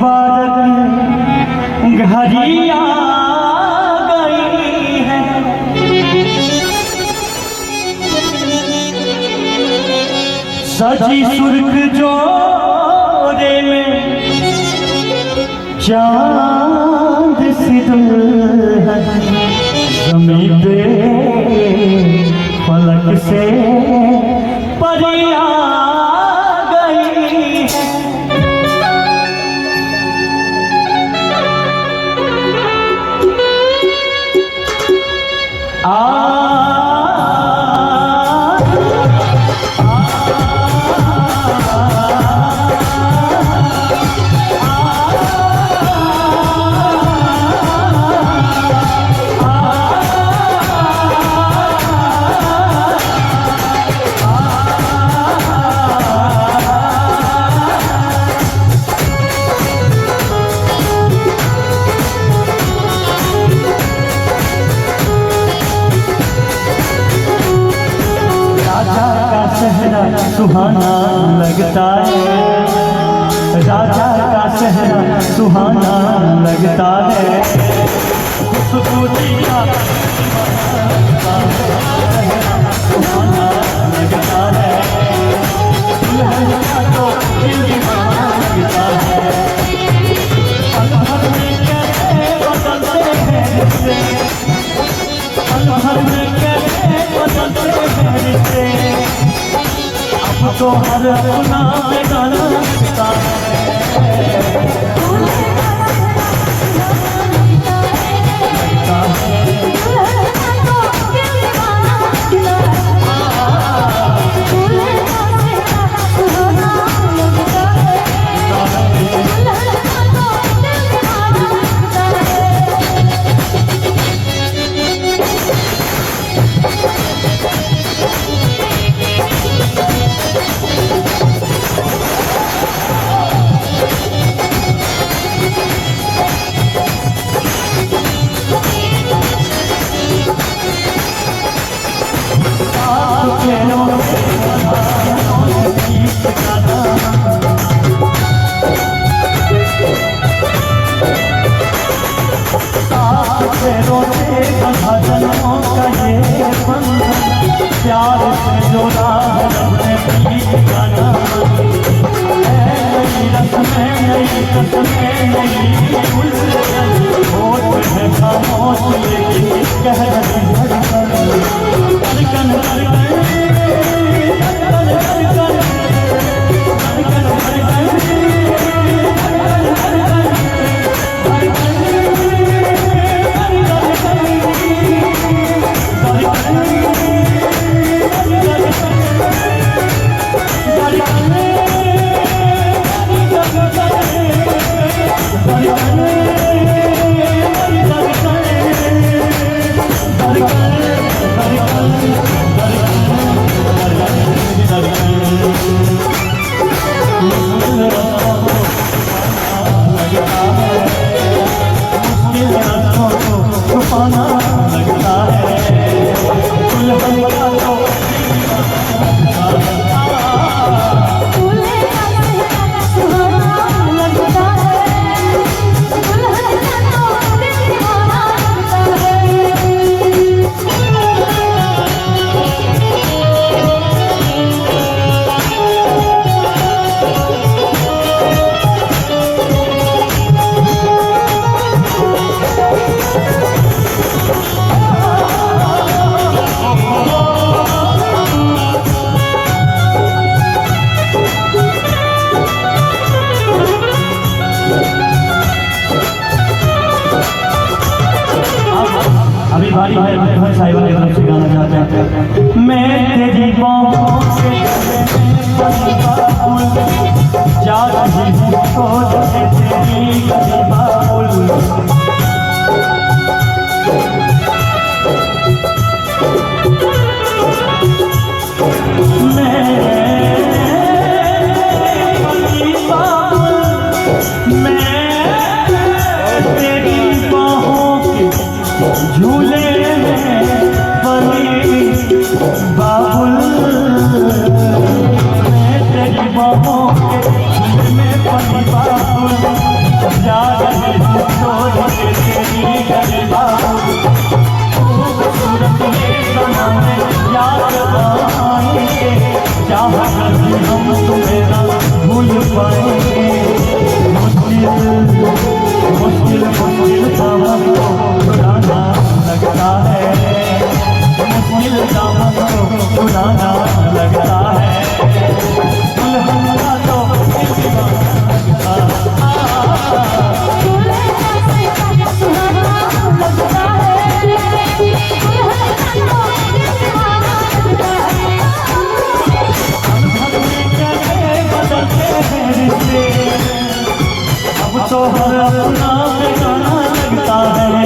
मुबारक घड़ी आ गई है, सजी सुर्ख जोड़े में चांद सी दुल्हन, ज़मीं पे फलक से परी आ गई है। सहरा सुहाना लगता है, राजा का सहरा सुहाना लगता है, सुहाना लगता है, दुल्हन का तो दिल दीवाना लगता है। पल भर में कैसे बदलते हैं रिश्ते, पल भर में कैसे बदलते हैं रिश्ते, तो हर अपना गाना लगता है। जन्मों का ये बंधन, प्यार से जोड़ा है रब ने प्रीत का नाम। नई रस्में नई कसमें नई उलझन, होठ है खामोश लेकिन कह रही धड़कन, धड़कन धड़कन भारी भाई भाई साहिबा की तरफ से गाना चाहते हैं। मैं तेरी बाहों से जा रही हूँ तो तेरी बाबुल, झूले में बनी बाबुल, मैं तेरी बाहों के झूले में बनी बाबुल। अब तो हर अपना बेगाना लगता है।